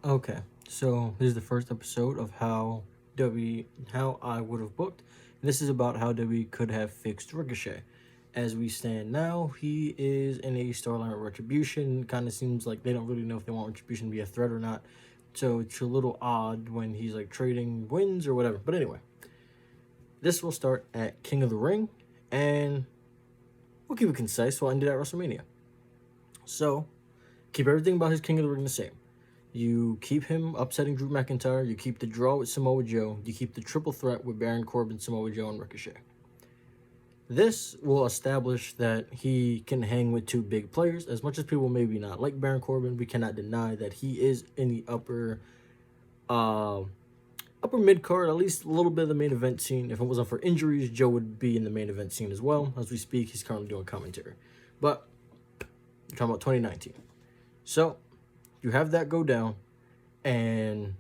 Okay, so this is the first episode of how I would have booked. And this is about how W could have fixed Ricochet. As we stand now, he is in a storyline of Retribution. Kind of seems like they don't really know if they want Retribution to be a threat or not. So it's a little odd when he's like trading wins or whatever. But anyway, this will start at King of the Ring, and we'll keep it concise. We'll end it at WrestleMania. So keep everything about his King of the Ring the same. You keep him upsetting Drew McIntyre. You keep the draw with Samoa Joe. You keep the triple threat with Baron Corbin, Samoa Joe, and Ricochet. This will establish that he can hang with two big players. As much as people maybe not like Baron Corbin, we cannot deny that he is in the upper mid card, at least a little bit of the main event scene. If it wasn't for injuries, Joe would be in the main event scene as well. As we speak, he's currently doing commentary. But we're talking about 2019. So you have that go down, and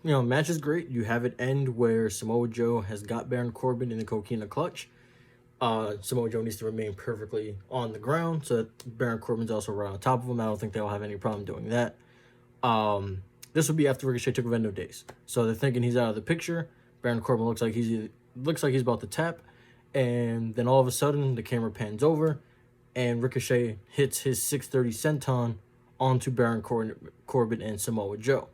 match is great. You have it end where Samoa Joe has got Baron Corbin in the Coquina clutch. Samoa Joe needs to remain perfectly on the ground so that Baron Corbin's also right on top of him. I don't think they'll have any problem doing that. This would be after Ricochet took Vendo days, so they're thinking he's out of the picture. Baron Corbin looks like he's about to tap, and then all of a sudden the camera pans over, and Ricochet hits his 630 senton onto Baron Corbin and Samoa Joe.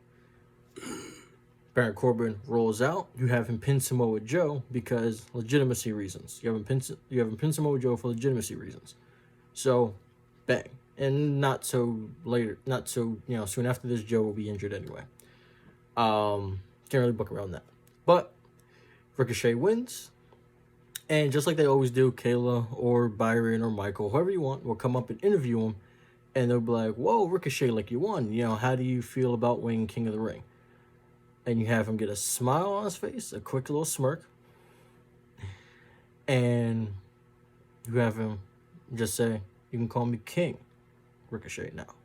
Baron Corbin rolls out. You have him pin Samoa Joe because legitimacy reasons. You have him pin Samoa Joe for legitimacy reasons. So, bang. And not so soon after this, Joe will be injured anyway. Can't really book around that. But Ricochet wins. And just like they always do, Kayla or Byron or Michael, whoever you want, will come up and interview him. And they'll be like, whoa, Ricochet, like you won. How do you feel about winning King of the Ring? And you have him get a smile on his face, a quick little smirk. And you have him just say, you can call me King Ricochet now.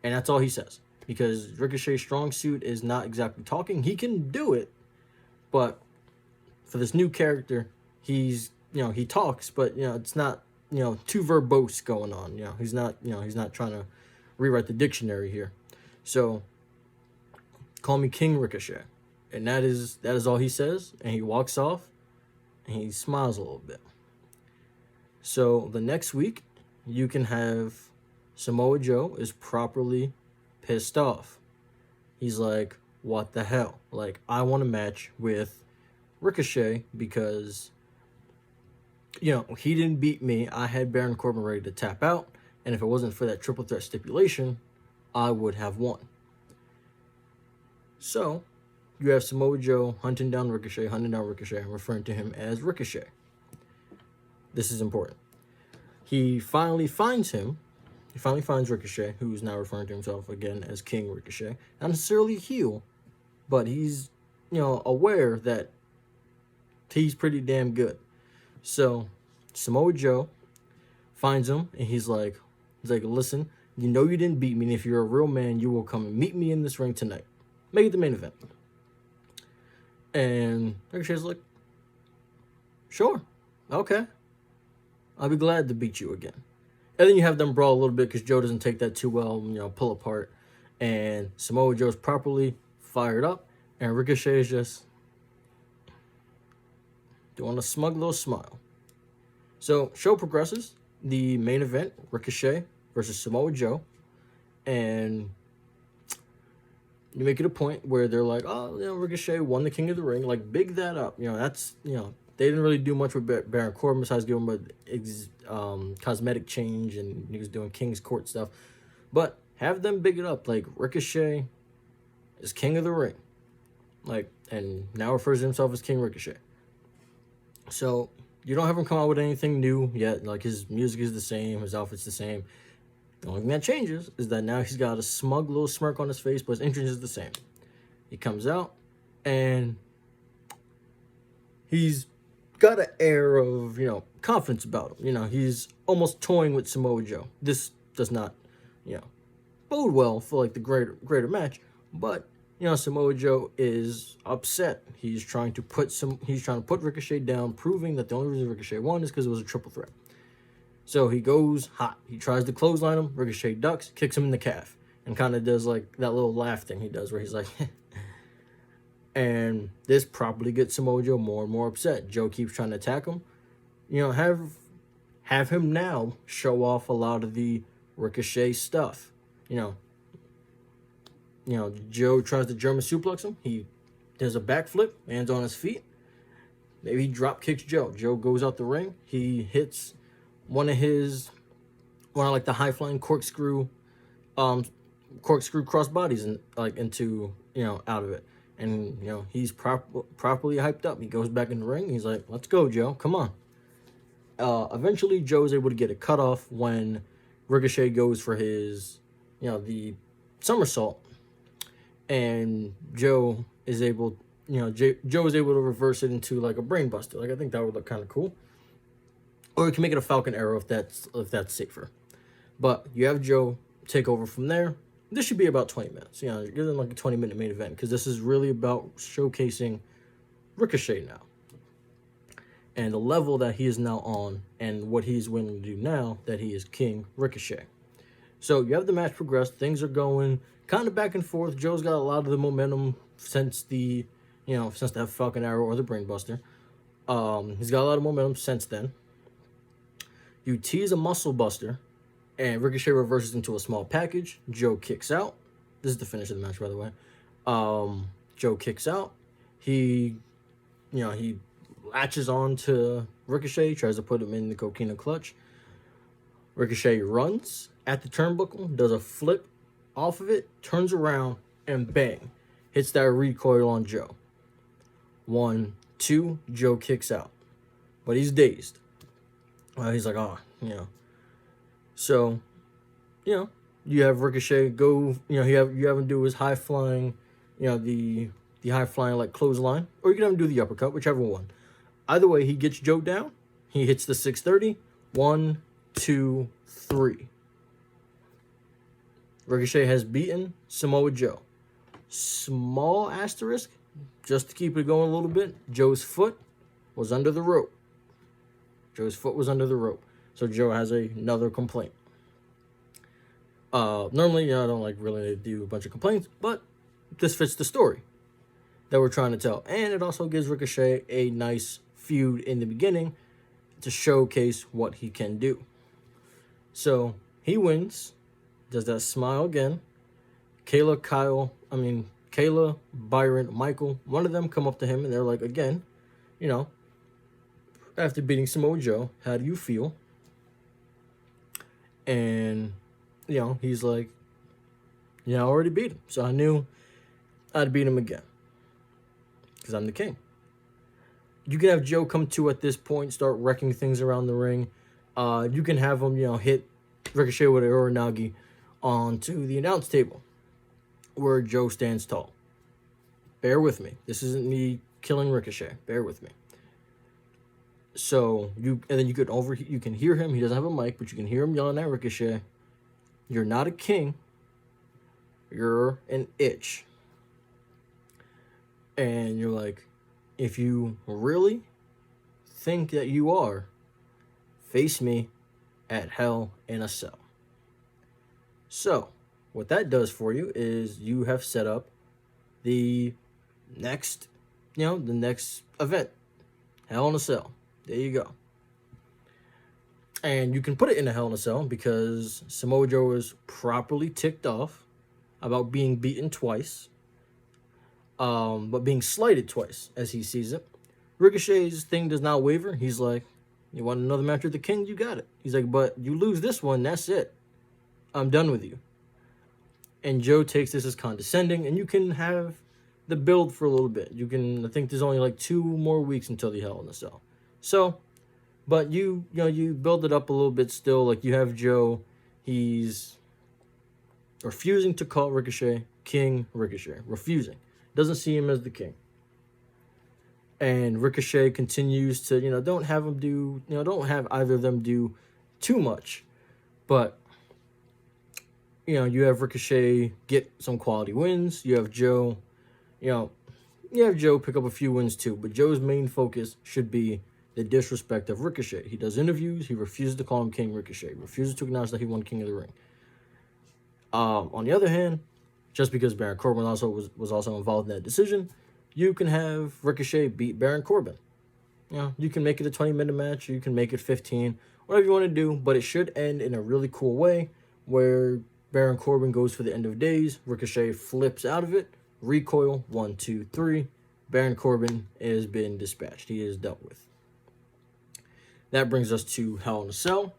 And that's all he says. Because Ricochet's strong suit is not exactly talking. He can do it, but for this new character, he talks, but it's not too verbose going on. He's not trying to rewrite the dictionary here. So call me King Ricochet. And that is all he says, and he walks off and he smiles a little bit. So the next week you can have Samoa Joe is properly pissed off. He's like, what the hell? Like, I want a match with Ricochet because, he didn't beat me. I had Baron Corbin ready to tap out, and if it wasn't for that triple threat stipulation, I would have won. So, you have Samoa Joe hunting down Ricochet, referring to him as Ricochet. This is important. He finally finds him. He finally finds Ricochet, who's now referring to himself again as King Ricochet. Not necessarily a heel, but he's, aware that he's pretty damn good. So, Samoa Joe finds him, and he's like, listen, you didn't beat me, and if you're a real man, you will come and meet me in this ring tonight. Make it the main event. And Ricochet's like, sure, okay. I'll be glad to beat you again. And then you have them brawl a little bit because Joe doesn't take that too well, pull apart. And Samoa Joe's properly fired up, and Ricochet is just doing a smug little smile. So, show progresses. The main event, Ricochet versus Samoa Joe. And you make it a point where they're like, Ricochet won the King of the Ring. Like, big that up. That's, they didn't really do much with Baron Corbin besides give him a cosmetic change, and he was doing King's Court stuff. But have them big it up. Like, Ricochet is King of the Ring. Like, and now refers to himself as King Ricochet. So, you don't have him come out with anything new yet. Like, his music is the same, his outfit's the same. The only thing that changes is that now he's got a smug little smirk on his face, but his entrance is the same. He comes out, and he's got an air of, confidence about him. He's almost toying with Samoa Joe. This does not, bode well for, like, the greater match, but Samoa Joe is upset. He's trying to put Ricochet down, proving that the only reason Ricochet won is because it was a triple threat. So he goes hot. He tries to clothesline him. Ricochet ducks, kicks him in the calf, and kind of does like that little laugh thing he does where he's like, and this probably gets Samoa Joe more and more upset. Joe keeps trying to attack him. Have him now show off a lot of the Ricochet stuff. Joe tries to German suplex him. He does a backflip, lands on his feet. Maybe he drop kicks Joe. Joe goes out the ring. He hits one of like the high flying corkscrew crossbodies into out of it. And he's properly hyped up. He goes back in the ring. He's like, "Let's go, Joe. Come on." Eventually, Joe's able to get a cutoff when Ricochet goes for his, the somersault, and Joe is able, Joe is able to reverse it into like a brainbuster. Like I think that would look kind of cool. Or you can make it a Falcon Arrow if that's safer. But you have Joe take over from there. This should be about 20 minutes. You're in like a 20-minute main event because this is really about showcasing Ricochet now. And the level that he is now on and what he's willing to do now that he is King Ricochet. So you have the match progress. Things are going kind of back and forth. Joe's got a lot of the momentum since that Falcon Arrow or the Brainbuster. He's got a lot of momentum since then. You tease a muscle buster, and Ricochet reverses into a small package. Joe kicks out. This is the finish of the match, by the way. Joe kicks out. He latches on to Ricochet, tries to put him in the coquina clutch. Ricochet runs at the turnbuckle, does a flip off of it, turns around, and bang, hits that recoil on Joe. 1, 2, Joe kicks out. But he's dazed. He's like, So, you have Ricochet go, you have him do his high flying, the high flying like clothesline, or you can have him do the uppercut, whichever one. Either way, he gets Joe down. He hits the 630. 1, 2, 3. Ricochet has beaten Samoa Joe. Small asterisk, just to keep it going a little bit, Joe's foot was under the rope. So Joe has another complaint. Normally, I don't really do a bunch of complaints, but this fits the story that we're trying to tell. And it also gives Ricochet a nice feud in the beginning to showcase what he can do. So he wins, does that smile again. Kayla, Byron, Michael, one of them come up to him and they're like, again, after beating Samoa Joe, how do you feel? And, he's like, I already beat him. So I knew I'd beat him again. Because I'm the king. You can have Joe come to at this point, start wrecking things around the ring. You can have him, hit Ricochet with an Uranagi onto the announce table where Joe stands tall. Bear with me. This isn't me killing Ricochet. Bear with me. So you can hear him. He doesn't have a mic, but you can hear him yelling at Ricochet. You're not a king. You're an itch. And you're like, if you really think that you are, face me at Hell in a Cell. So, what that does for you is you have set up the next event. Hell in a Cell. There you go. And you can put it in a Hell in a Cell because Samoa Joe is properly ticked off about being beaten twice. But being slighted twice, as he sees it. Ricochet's thing does not waver. He's like, you want another match with the king? You got it. He's like, but you lose this one, that's it. I'm done with you. And Joe takes this as condescending, and you can have the build for a little bit. I think there's only 2 more weeks until the Hell in a Cell. So, but you build it up a little bit still. Like, you have Joe, he's refusing to call Ricochet King Ricochet. Refusing. Doesn't see him as the king. And Ricochet continues to, don't have either of them do too much. But, you have Ricochet get some quality wins. You have Joe, pick up a few wins too. But Joe's main focus should be the disrespect of Ricochet. He does interviews. He refuses to call him King Ricochet. He refuses to acknowledge that he won King of the Ring. On the other hand, just because Baron Corbin was also involved in that decision, you can have Ricochet beat Baron Corbin. You can make it a 20-minute match. You can make it 15, whatever you want to do, but it should end in a really cool way where Baron Corbin goes for the end of days. Ricochet flips out of it. Recoil, 1, 2, 3. Baron Corbin has been dispatched. He is dealt with. That brings us to Hell in a Cell.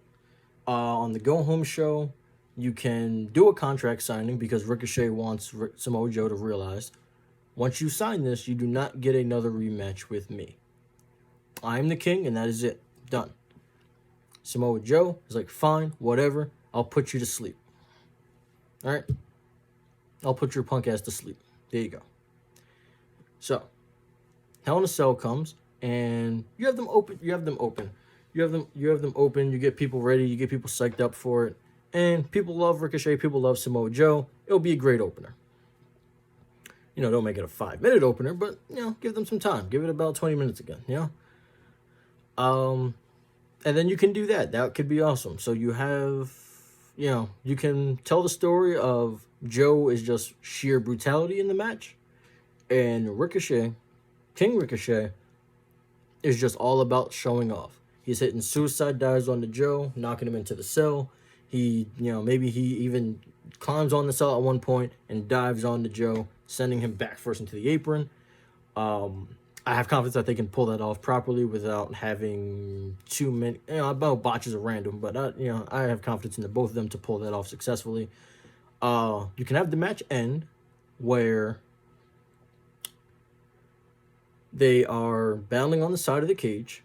On the go-home show, you can do a contract signing because Ricochet wants Samoa Joe to realize, once you sign this, you do not get another rematch with me. I'm the king, and that is it. Done. Samoa Joe is like, fine, whatever. I'll put you to sleep. All right? I'll put your punk ass to sleep. There you go. So, Hell in a Cell comes, and you have them open. You have them open. You get people ready. You get people psyched up for it. And people love Ricochet. People love Samoa Joe. It'll be a great opener. Don't make it a 5-minute opener, but, give them some time. Give it about 20 minutes again, And then you can do that. That could be awesome. So you have, you can tell the story of Joe is just sheer brutality in the match. And Ricochet, King Ricochet, is just all about showing off. He's hitting suicide dives on the Joe, knocking him into the cell. He, maybe he even climbs on the cell at one point and dives on the Joe, sending him back first into the apron. I have confidence that they can pull that off properly without having too many. About botches are random, but I have confidence in the both of them to pull that off successfully. You can have the match end where they are battling on the side of the cage.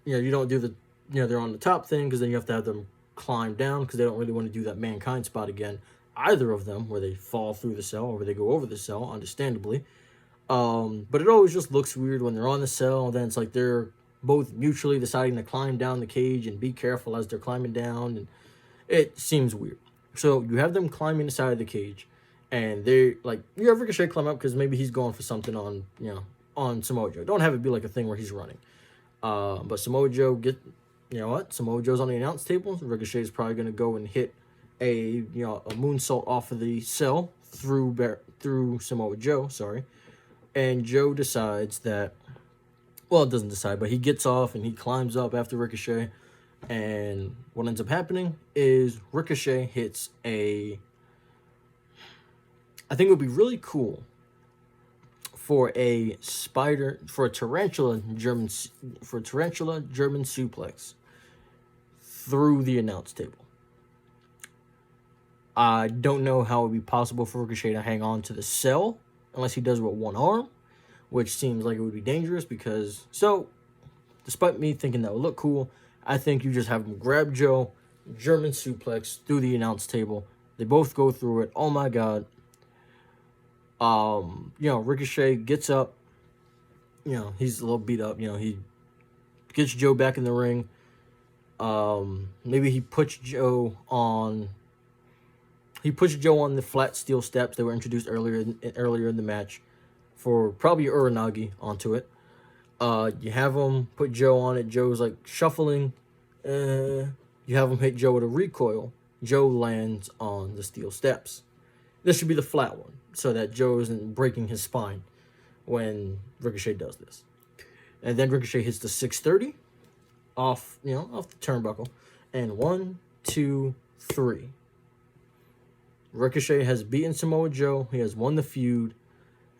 You don't do the, they're on the top thing because then you have to have them climb down because they don't really want to do that Mankind spot again. Either of them, where they fall through the cell or where they go over the cell, understandably. But it always just looks weird when they're on the cell. And then it's like they're both mutually deciding to climb down the cage and be careful as they're climbing down. And it seems weird. So you have them climbing the side of the cage. And they're like, you have Ricochet climb up because maybe he's going for something on Samoa Joe. Don't have it be like a thing where he's running. But Samoa Joe Samoa Joe's on the announce table. Ricochet is probably going to go and hit a moonsault off of the cell through Samoa Joe, and Joe decides that, it doesn't decide, but he gets off and he climbs up after Ricochet, and what ends up happening is Ricochet hits I think it would be really cool for a tarantula German suplex through the announce table. I don't know how it would be possible for Ricochet to hang on to the cell unless he does it with one arm, which seems like it would be dangerous because, despite me thinking that would look cool, I think you just have him grab Joe, German suplex through the announce table. They both go through it. Oh my God. Ricochet gets up. He's a little beat up. He gets Joe back in the ring. Maybe he puts Joe on the flat steel steps that were introduced earlier in the match for probably Uranagi onto it. You have him put Joe on it. Joe's like shuffling. You have him hit Joe with a recoil. Joe lands on the steel steps. This should be the flat one so that Joe isn't breaking his spine when Ricochet does this. And then Ricochet hits the 630 off the turnbuckle. And 1, 2, 3. Ricochet has beaten Samoa Joe. He has won the feud.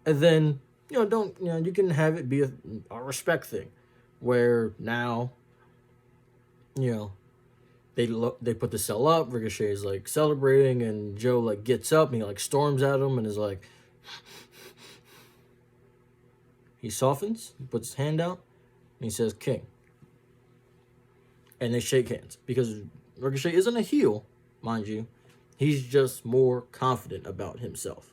And then, you can have it be a respect thing where now, they put the cell up. Ricochet is like celebrating, and Joe like gets up and he like storms at him and is like, he softens, he puts his hand out, and he says, "King." And they shake hands because Ricochet isn't a heel, mind you. He's just more confident about himself.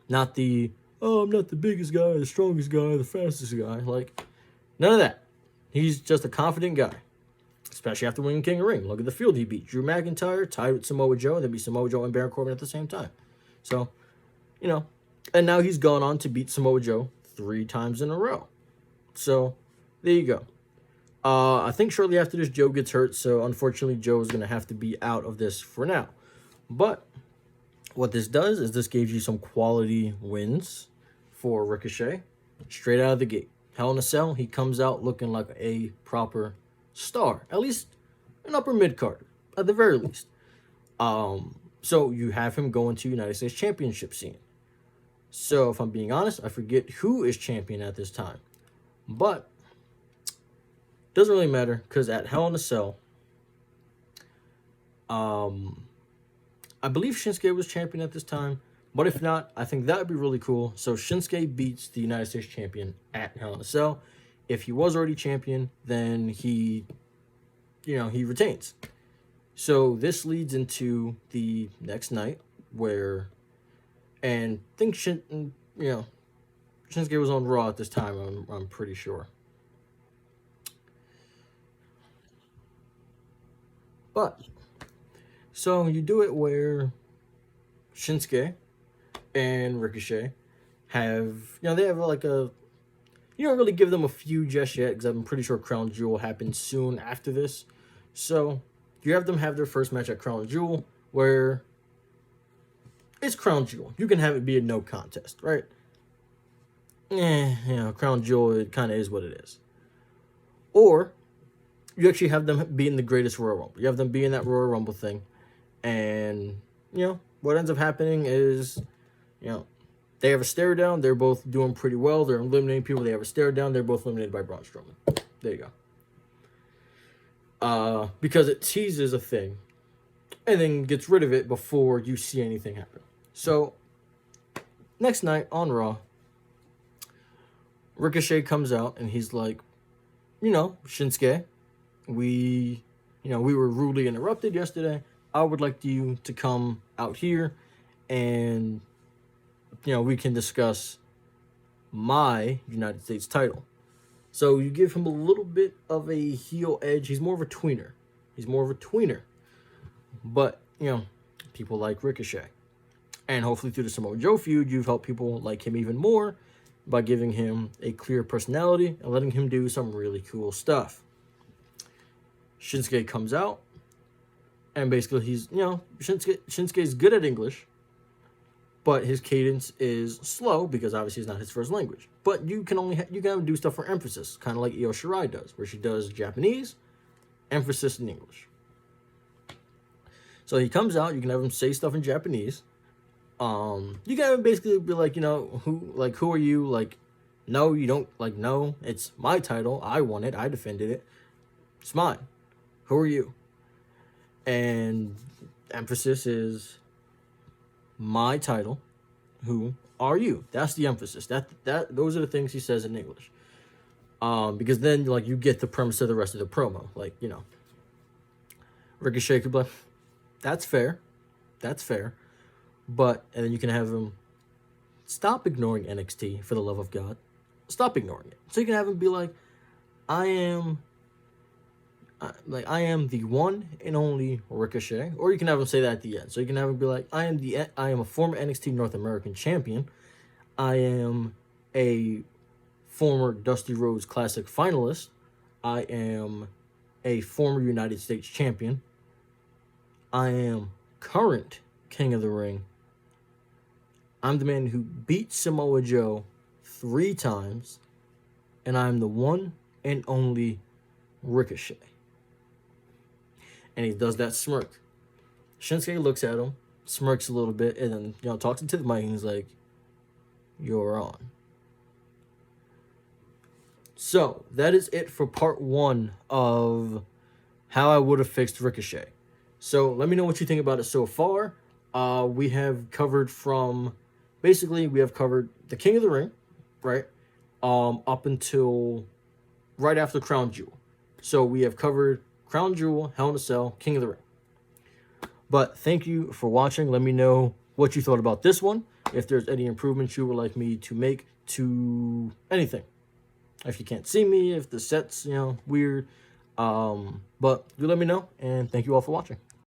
Not the, I'm not the biggest guy, the strongest guy, the fastest guy. Like, none of that. He's just a confident guy. Especially after winning King of the Ring. Look at the field he beat. Drew McIntyre, tied with Samoa Joe, and then beat Samoa Joe and Baron Corbin at the same time. So, and now he's gone on to beat Samoa Joe 3 times in a row. So, there you go. I think shortly after this, Joe gets hurt, so unfortunately, Joe is going to have to be out of this for now. But what this does is this gives you some quality wins for Ricochet straight out of the gate. Hell in a Cell, he comes out looking like a proper star, at least an upper mid card, at the very least. So you have him going to United States Championship scene. So if I'm being honest, I forget who is champion at this time, but doesn't really matter because at Hell in a Cell, I believe Shinsuke was champion at this time, but if not, I think that would be really cool. So Shinsuke beats the United States champion at Hell in a Cell. If he was already champion, then he retains. So this leads into the next night where, and I think Shinsuke was on Raw at this time. I'm pretty sure. But so you do it where Shinsuke and Ricochet have, they have like a, you don't really give them a feud just yet because I'm pretty sure Crown Jewel happens soon after this. So you have them have their first match at Crown Jewel where it's Crown Jewel. You can have it be a no contest, right? Crown Jewel, it kind of is what it is. Or you actually have them be in the Greatest Royal Rumble. You have them be in that Royal Rumble thing. And, what ends up happening is, they have a stare down. They're both doing pretty well. They're eliminating people. They have a stare down. They're both eliminated by Braun Strowman. There you go. Because it teases a thing and then gets rid of it before you see anything happen. So, next night on Raw, Ricochet comes out and he's like, Shinsuke, we were rudely interrupted yesterday. I would like you to come out here and, we can discuss my United States title. So you give him a little bit of a heel edge. He's more of a tweener. But, people like Ricochet. And hopefully through the Samoa Joe feud, you've helped people like him even more by giving him a clear personality and letting him do some really cool stuff. Shinsuke comes out, and basically he's, Shinsuke's good at English, but his cadence is slow because obviously it's not his first language. But you can have him do stuff for emphasis, kind of like Io Shirai does, where she does Japanese, emphasis in English. So he comes out, you can have him say stuff in Japanese. You can have him basically be like, who are you? Like, no, you don't, like, no, it's my title. I won it. I defended it. It's mine. Who are you? And emphasis is my title. Who are you? That's the emphasis. Those are the things he says in English. Because then, like, you get the premise of the rest of the promo. Like, Ricochet could be like, that's fair. But, and then you can have him stop ignoring NXT for the love of God. Stop ignoring it. So you can have him be like, I am the one and only Ricochet. Or you can have him say that at the end. So you can have him be like, I am a former NXT North American champion. I am a former Dusty Rhodes Classic finalist. I am a former United States champion. I am current King of the Ring. I'm the man who beat Samoa Joe 3 times, and I'm the one and only Ricochet. And he does that smirk. Shinsuke looks at him, smirks a little bit, and then, talks into the mic, and he's like, you're on. So, that is it for part 1 of how I would have fixed Ricochet. So, let me know what you think about it so far. We have covered the King of the Ring, right? Up until right after Crown Jewel. So we have covered Crown Jewel, Hell in a Cell, King of the Ring. But thank you for watching. Let me know what you thought about this one. If there's any improvements you would like me to make to anything. If you can't see me, if the set's, weird. But you let me know, and thank you all for watching.